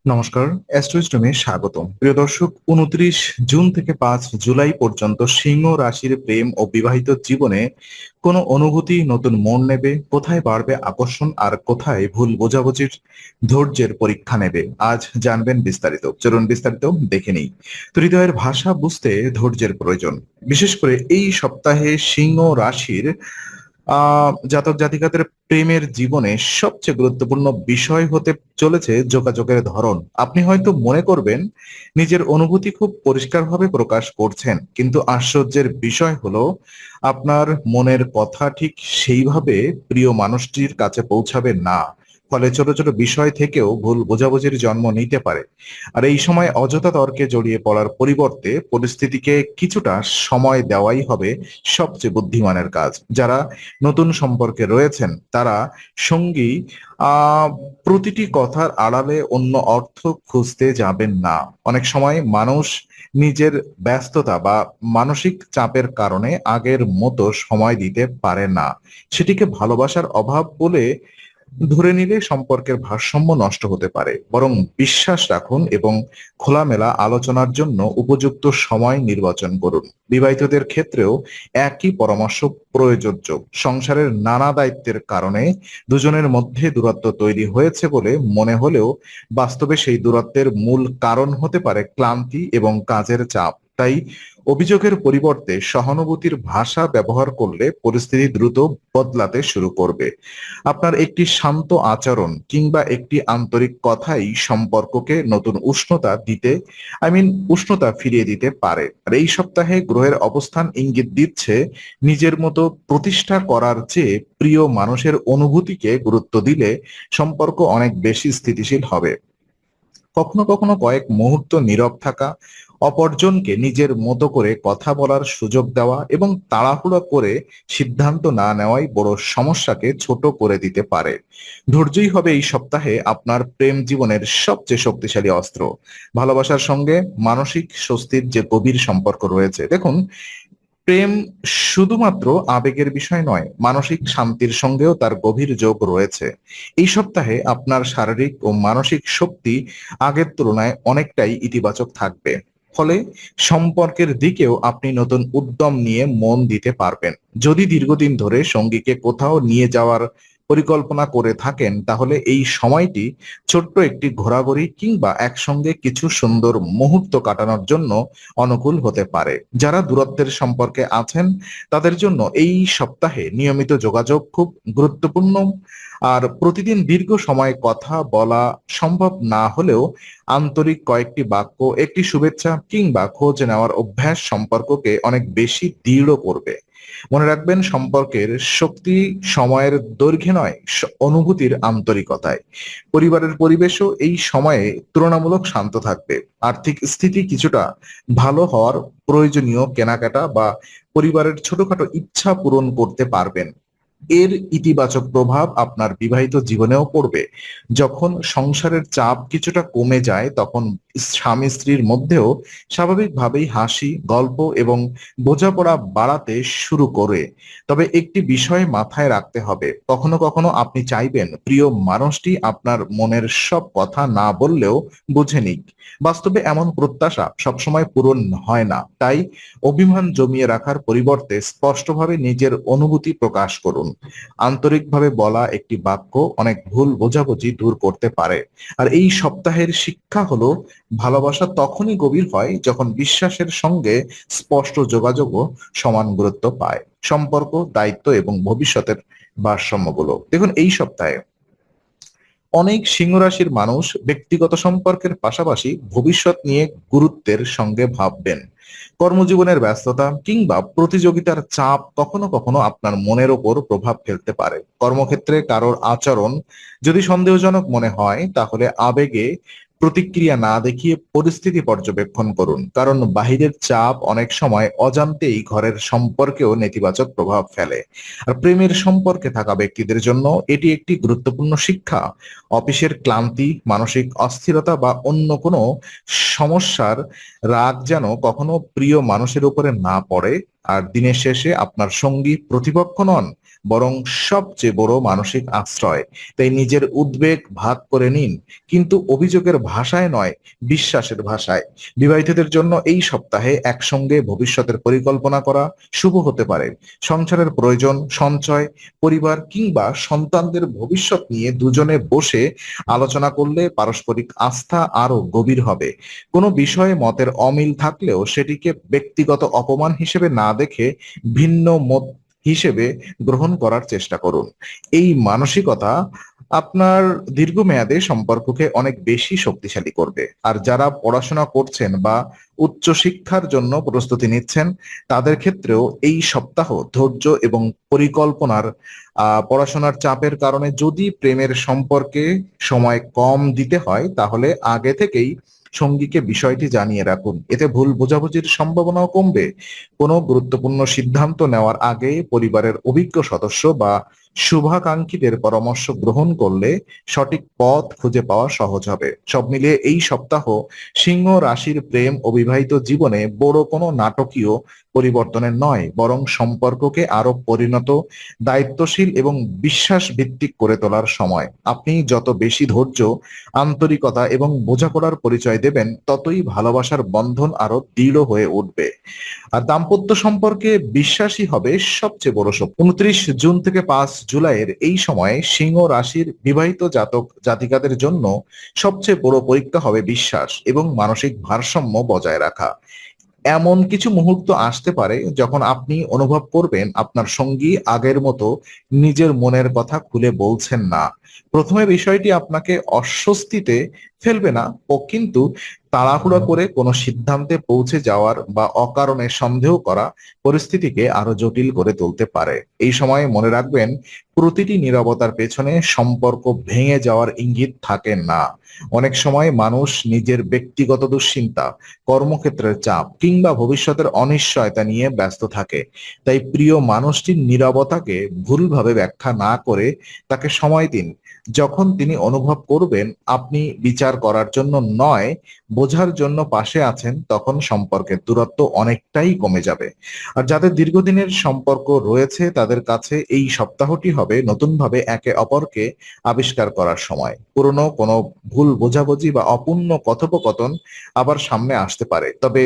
নমস্কার, অ্যাস্ট্রোইস্টমে স্বাগতম। প্রিয় দর্শক, 29 জুন থেকে 5 জুলাই পর্যন্ত সিংহ রাশির প্রেম ও বিবাহিত জীবনে কোনো অনুভূতি নতুন মোড় নেবে, কোথায় বাড়বে আকর্ষণ আর কোথায় ভুল বোঝাবুঝির ধৈর্যের পরীক্ষা নেবে, আজ জানবেন বিস্তারিত। চলুন বিস্তারিত দেখে নিই। তো হৃদয়ের ভাষা বুঝতে ধৈর্যের প্রয়োজন। বিশেষ করে এই সপ্তাহে সিংহ রাশির জাতক জাতিকাদের প্রেমের জীবনে সবচেয়ে গুরুত্বপূর্ণ বিষয় হতে চলেছে যোগাযোগের ধরন। আপনি হয়তো মনে করবেন নিজের অনুভূতি খুব পরিষ্কারভাবে প্রকাশ করছেন, কিন্তু আশ্চর্যের বিষয় হলো আপনার মনের কথা ঠিক সেইভাবে প্রিয় মানুষটির কাছে পৌঁছাবে না। ফলে ছোট ছোট বিষয় থেকেও ভুল বোঝাবুঝির জন্ম নিতে পারে। আর এই সময় অযথা তর্কে জড়িয়ে পড়ার পরিবর্তে পরিস্থিতিকে কিছুটা সময় দেওয়াই হবে সবচেয়ে বুদ্ধিমানের কাজ। যারা নতুন সম্পর্কে রয়েছেন তারা সঙ্গী আহ প্রতিটি কথার আড়ালে অন্য অর্থ খুঁজতে যাবেন না। অনেক সময় মানুষ নিজের ব্যস্ততা বা মানসিক চাপের কারণে আগের মতো সময় দিতে পারে না। সেটিকে ভালোবাসার অভাব বলে ধরে নিলে সম্পর্কের ভারসাম্য নষ্ট হতে পারে। বরং বিশ্বাস রাখুন এবং খোলামেলা আলোচনার জন্য উপযুক্ত সময় নির্বাচন করুন। বিবাহিতদের ক্ষেত্রেও একই পরামর্শ প্রযোজ্য। সংসারের নানা দায়িত্বের কারণে দুজনের মধ্যে দূরত্ব তৈরি হয়েছে বলে মনে হলেও বাস্তবে সেই দূরত্বের মূল কারণ হতে পারে ক্লান্তি এবং কাজের চাপ। তাই অভিযোগের পরিবর্তে সহানুভূতির ভাষা ব্যবহার করলে পরিস্থিতি দ্রুত বদলাতে শুরু করবে। আপনার একটি শান্ত আচরণ কিংবা একটি আন্তরিক কথাই সম্পর্ককে নতুন উষ্ণতা ফিরিয়ে দিতে পারে। আর এই সপ্তাহে গ্রহের অবস্থান ইঙ্গিত দিচ্ছে নিজের মতো প্রতিষ্ঠা করার চেয়ে প্রিয় মানুষের অনুভূতিকে গুরুত্ব দিলে সম্পর্ক অনেক বেশি স্থিতিশীল হবে। কখনো কখনো কয়েক মুহূর্ত নীরব থাকা, অপরজনকে নিজের মতো করে কথা বলার সুযোগ দেওয়া এবং তাড়াহুড়ো করে সিদ্ধান্ত না নেওয়াই বড় সমস্যাকে ছোট করে দিতে পারে। ধৈর্যই হবে এই সপ্তাহে আপনার প্রেম জীবনের সবচেয়ে শক্তিশালী অস্ত্র। ভালোবাসার সঙ্গে মানসিক স্বস্তির যে গভীর সম্পর্ক রয়েছে, দেখুন, প্রেম শুধুমাত্র আবেগের বিষয় নয়, মানসিক শান্তির সঙ্গেও তার গভীর যোগ রয়েছে। এই সপ্তাহে আপনার শারীরিক ও মানসিক শক্তি আগের তুলনায় অনেকটাই ইতিবাচক থাকবে। ফলে সম্পর্কের দিকেও আপনি নতুন উদ্যম নিয়ে মন দিতে পারবেন। যদি দীর্ঘদিন ধরে সঙ্গীকে কোথাও নিয়ে যাওয়ার পরিকল্পনা করে থাকেন, তাহলে এই সময়টি ছোট্ট একটি ঘোরাঘুরি কিংবা একসঙ্গে কিছু সুন্দর মুহূর্ত কাটানোর জন্য অনুকূল হতে পারে। যারা দূরত্বের সম্পর্কে আছেন তাদের জন্য এই সপ্তাহে নিয়মিত যোগাযোগ খুব গুরুত্বপূর্ণ। আর প্রতিদিন দীর্ঘ সময় কথা বলা সম্ভব না হলেও আন্তরিক কয়েকটি বাক্য, একটি শুভেচ্ছা কিংবা খোঁজ নেওয়ার অভ্যাস সম্পর্ককে অনেক বেশি দৃঢ় করবে। মনে রাখবেন, সম্পর্কের শক্তি সময়ের দৈর্ঘ্যে নয়, অনুভূতির আন্তরিকতায়। পরিবারের পরিবেশও এই সময়ে তুলনামূলক শান্ত থাকবে। আর্থিক স্থিতি কিছুটা ভালো হওয়ার প্রয়োজনীয় কেনাকাটা বা পরিবারের ছোটখাটো ইচ্ছা পূরণ করতে পারবেন। এর ইতিবাচক প্রভাব আপনার বিবাহিত জীবনেও পড়বে। যখন সংসারের চাপ কিছুটা কমে যায়, তখন স্বামী স্ত্রীর মধ্যেও স্বাভাবিকভাবেই হাসি, গল্প এবং বোঝাপড়া বাড়াতে শুরু করে। তবে একটি বিষয় মাথায় রাখতে হবে, কখনো কখনো আপনি চাইবেন প্রিয় মানুষটি আপনার মনের সব কথা না বললেও বুঝে নিক। বাস্তবে এমন প্রত্যাশা সবসময় পূরণ হয় না। তাই অভিমান জমিয়ে রাখার পরিবর্তে স্পষ্টভাবে নিজের অনুভূতি প্রকাশ করুন। আন্তরিকভাবে বলা একটি বাক্য অনেক ভুল বোঝাবুঝি দূর করতে পারে। আর এই সপ্তাহের শিক্ষা হলো, ভালোবাসা তখনই গভীর হয় যখন বিশ্বাসের সঙ্গে স্পষ্ট যোগাযোগও সমান গুরুত্ব পায়। সম্পর্ক, দায়িত্ব এবং ভবিষ্যতের ভারসাম্যগুলো দেখুন, এই সপ্তাহে অনেক সিংহ রাশির মানুষ ব্যক্তিগত সম্পর্কের পাশাপাশি ভবিষ্যৎ নিয়ে গুরুত্বের সঙ্গে ভাববেন। কর্মজীবনের ব্যস্ততা কিংবা প্রতিযোগিতার চাপ কখনো কখনো আপনার মনের ওপর প্রভাব ফেলতে পারে। কর্মক্ষেত্রে কারোর আচরণ যদি সন্দেহজনক মনে হয়, তাহলে আবেগে প্রতিক্রিয়া না দেখিয়ে পরিস্থিতি পর্যবেক্ষণ করুন, কারণ বাহিরের চাপ অনেক সময় অজান্তেই ঘরের সম্পর্কেও নেতিবাচক প্রভাব ফেলে। আর প্রেমের সম্পর্কে থাকা ব্যক্তিদের জন্য এটি একটি গুরুত্বপূর্ণ শিক্ষা। অফিসের ক্লান্তি, মানসিক অস্থিরতা বা অন্য কোনো সমস্যার রাগ যেন কখনো প্রিয় মানুষের উপরে না পড়ে। আর দিনের শেষে আপনার সঙ্গী প্রতিপক্ষ নন, বরং সবচেয়ে বড় মানসিক আশ্রয়। তাই নিজের উদ্বেগ ভাগ করে নিন, কিন্তু অভিযোগের ভাষায় নয়, বিশ্বাসের ভাষায়। বিবাহিতদের জন্য এই সপ্তাহে একসঙ্গে ভবিষ্যতের পরিকল্পনা করা শুভ হতে পারে। সংসারের প্রয়োজন, সঞ্চয়, পরিবার কিংবা সন্তানদের ভবিষ্যৎ নিয়ে দুজনে বসে আলোচনা করলে পারস্পরিক আস্থা আরো গভীর হবে। কোনো বিষয়ে মতের অমিল থাকলেও সেটিকে ব্যক্তিগত অপমান হিসেবে না দেখে ভিন্ন মত হিসেবে গ্রহণ করার চেষ্টা করুন। এই মানসিকতা আপনার দীর্ঘমেয়াদে সম্পর্ককে অনেক বেশি শক্তিশালী করবে। আর যারা পড়াশোনা করছেন বা উচ্চশিক্ষার জন্য প্রস্তুতি নিচ্ছেন, তাদের ক্ষেত্রেও এই সপ্তাহ ধৈর্য এবং পরিকল্পনার পড়াশোনার চাপের কারণে যদি প্রেমের সম্পর্কে সময় কম দিতে হয়, তাহলে আগে থেকেই সঙ্গীকে বিষয়টি জানিয়ে রাখুন। এতে ভুল বোঝাবুঝির সম্ভাবনাও কমবে। কোনো গুরুত্বপূর্ণ সিদ্ধান্ত নেওয়ার আগে পরিবারের অভিজ্ঞ সদস্য বা শুভাকাঙ্ক্ষীদের পরামর্শ গ্রহণ করলে সঠিক পথ খুঁজে পাওয়া সহজ হবে। সব মিলিয়ে এই সপ্তাহ সিংহ রাশির প্রেম ও বিবাহিত জীবনে বড় কোনো নাটকীয় পরিবর্তনের নয়, বরং সম্পর্ককে আরো পরিণত, দায়িত্বশীল এবং বিশ্বাস ভিত্তিক করে তোলার সময়। আপনি যত বেশি ধৈর্য, আন্তরিকতা এবং বোঝাপড়ার পরিচয় দেবেন, ততই ভালোবাসার বন্ধন আরো দৃঢ় হয়ে উঠবে। আর দাম্পত্য সম্পর্কে বিশ্বাসী হবে সবচেয়ে বড় শক্তি। 29 জুন থেকে 5 জুলাইয়ের এই সময়ে সিংহ রাশির বিবাহিত জাতক জাতিকাদের জন্য সবচেয়ে বড় পরীক্ষা হবে বিশ্বাস এবং মানসিক ভারসাম্য বজায় রাখা। এমন কিছু মুহূর্ত আসতে পারে যখন আপনি অনুভব করবেন আপনার সঙ্গী আগের মতো নিজের মনের কথা খুলে বলছেন না। প্রথমে বিষয়টি আপনাকে অস্বস্তিতে ফেলবে না, ও কিন্তু তাড়াহুড়া করে কোনো সিদ্ধান্তে পৌঁছে যাওয়ার বা অকারণে সন্দেহ করা পরিস্থিতিকে আরো জটিল করে তুলতে পারে। এই সময়ে মনে রাখবেন, প্রতিটি নীরবতার পেছনে সম্পর্ক ভেঙে যাওয়ার ইঙ্গিত থাকে না। অনেক সময় মানুষ নিজের ব্যক্তিগত দুশ্চিন্তা, কর্মক্ষেত্রের চাপ কিংবা ভবিষ্যতের অনিশ্চয়তা নিয়ে ব্যস্ত থাকে। তাই প্রিয় মানুষটির নীরবতাকে ভুলভাবে ব্যাখ্যা না করে তাকে সময় দিন। যখন তিনি অনুভব করবেন আপনি বিচার করার জন্য নয়, বোঝার জন্য পাশে আছেন, তখন সম্পর্কের দূরত্ব অনেকটাই কমে যাবে। আর যাদের দীর্ঘদিনের সম্পর্ক রয়েছে, তাদের কাছে এই সপ্তাহটি হবে নতুনভাবে একে অপরকে আবিষ্কার করার সময়। পুরনো কোনো ভুল বোঝাবুঝি বা অপূর্ণ কথোপকথন আবার সামনে আসতে পারে, তবে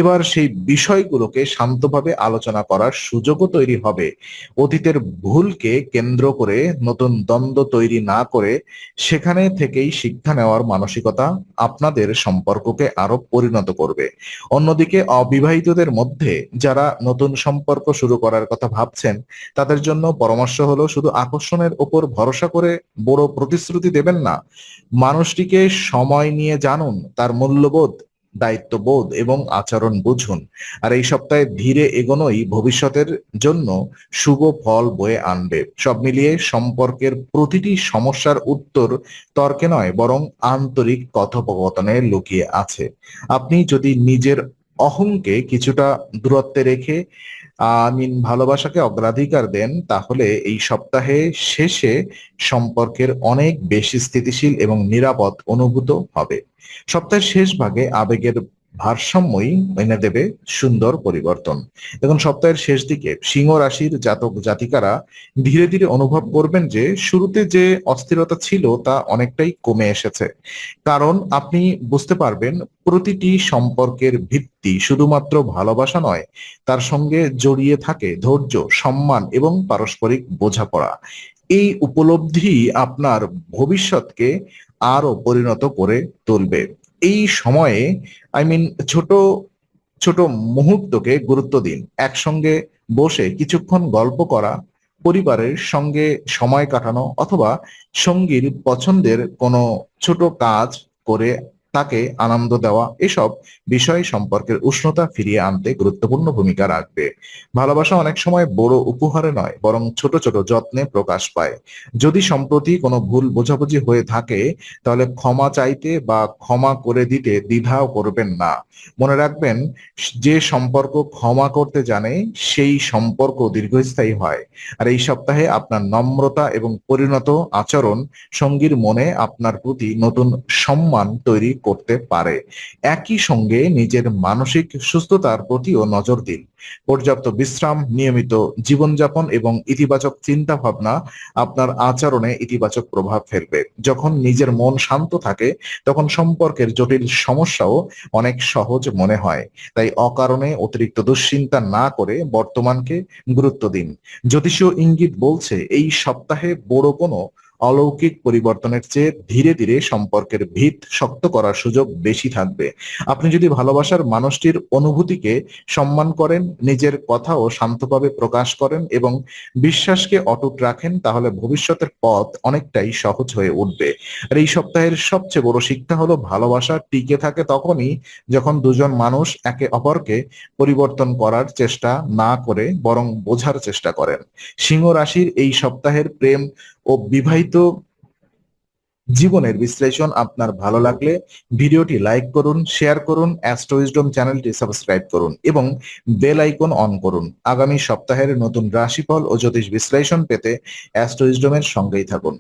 এবার সেই বিষয়গুলোকে শান্তভাবে আলোচনা করার সুযোগও তৈরি হবে। অতীতের ভুলকে কেন্দ্র করে নতুন দ্বন্দ্ব তৈরি না করে সেখানে থেকেই শিক্ষা নেওয়ার মানসিকতা আপনাদের সম্পর্ককে আরো পরিণত করবে। অন্যদিকে অবিবাহিতদের মধ্যে যারা নতুন সম্পর্ক শুরু করার কথা ভাবছেন, তাদের জন্য পরামর্শ হলো শুধু আকর্ষণের উপর ভরসা করে বড় প্রতিশ্রুতি দেবেন না। মানুষটিকে সময় নিয়ে জানুন, তার মূল্যবোধ, দায়িত্ববোধ এবং আচরণ বুঝুন। আর এই সপ্তাহে ধীরে এগোনোই ভবিষ্যতের জন্য শুভ ফল বয়ে আনবে। সব মিলিয়ে সম্পর্কের প্রতিটি সমস্যার উত্তর তর্কে নয়, বরং আন্তরিক কথোপকথনে লুকিয়ে আছে। আপনি যদি নিজের অহংকে কিছুটা দূরত্বে রেখে ভালোবাসাকে অগ্রাধিকার দেন, তাহলে এই সপ্তাহে শেষে সম্পর্কের অনেক বেশি স্থিতিশীল এবং নিরাপদ অনুভূত হবে। সপ্তাহের শেষ ভাগে আবেগের ভারসাম্যই এনে দেবে সুন্দর পরিবর্তন। এখন সপ্তাহের শেষ দিকে সিংহ রাশির জাতক জাতিকারা ধীরে ধীরে অনুভব করবেন যে শুরুতে যে অস্থিরতা ছিল তা অনেকটাই কমে এসেছে। কারণ আপনি বুঝতে পারবেন, প্রতিটি সম্পর্কের ভিত্তি শুধুমাত্র ভালোবাসা নয়, তার সঙ্গে জড়িয়ে থাকে ধৈর্য, সম্মান এবং পারস্পরিক বোঝাপড়া। এই উপলব্ধি আপনার ভবিষ্যৎকে আরো পরিণত করে তুলবে। এই সময়ে ছোট ছোট মুহূর্তকে গুরুত্ব দিন। একসঙ্গে বসে কিছুক্ষণ গল্প করা, পরিবারের সঙ্গে সময় কাটানো অথবা সঙ্গীর পছন্দের কোনো ছোট কাজ করে তাকে আনন্দ দেওয়া, এসব বিষয় সম্পর্কের উষ্ণতা ফিরিয়ে আনতে গুরুত্বপূর্ণ ভূমিকা রাখবে। ভালোবাসা অনেক সময় বড় উপহারে নয়, বরং ছোট ছোট যত্নে প্রকাশ পায়। যদি সম্প্রতি কোনো ভুল বোঝাবুঝি হয়ে থাকে, তাহলে ক্ষমা চাইতে বা ক্ষমা করে দিতে দ্বিধাও করবেন না। মনে রাখবেন, যে সম্পর্ক ক্ষমা করতে জানে সেই সম্পর্ক দীর্ঘস্থায়ী হয়। আর এই সপ্তাহে আপনার নম্রতা এবং পরিণত আচরণ সঙ্গীর মনে আপনার প্রতি নতুন সম্মান তৈরি করতে পারে। একই সঙ্গে নিজের মানসিক সুস্থতার প্রতিও নজর দিন। পর্যাপ্ত বিশ্রাম, নিয়মিত জীবনযাপন এবং ইতিবাচক চিন্তা ভাবনা আপনার আচরণে ইতিবাচক প্রভাব ফেলবে। যখন নিজের মন শান্ত থাকে তখন সম্পর্কের জটিল সমস্যাও অনেক সহজ মনে হয়। তাই অকারণে অতিরিক্ত দুশ্চিন্তা না করে বর্তমানকে গুরুত্ব দিন। জ্যোতিষীয় ইঙ্গিত বলছে এই সপ্তাহে বড় কোনো অলৌকিক পরিবর্তনের চেয়ে ধীরে ধীরে সম্পর্কের ভিত শক্ত করার সুযোগ বেশি থাকবে। আপনি যদি ভালোবাসার মানুষটির অনুভূতিকে সম্মান করেন, নিজের কথাও শান্তভাবে প্রকাশ করেন এবং বিশ্বাসকে অটুট রাখেন, তাহলে ভবিষ্যতের পথ অনেকটাই সহজ হয়ে উঠবে। আর এই সপ্তাহের সবচেয়ে বড় শিক্ষা হলো ভালোবাসা টিকে থাকে তখনই যখন দুজন মানুষ একে অপরকে পরিবর্তন করার চেষ্টা না করে বরং বোঝার চেষ্টা করেন। সিংহ রাশির এই সপ্তাহের প্রেম ও বিবাহিত জীবনের বিশ্লেষণ আপনার ভালো লাগলে ভিডিওটি লাইক করুন, শেয়ার করুন, অ্যাস্ট্রো উইজডম চ্যানেলটি সাবস্ক্রাইব করুন এবং বেল আইকন অন করুন। আগামী সপ্তাহের নতুন রাশিফল ও জ্যোতিষ বিশ্লেষণ পেতে অ্যাস্ট্রো উইজডমের সঙ্গেই থাকুন।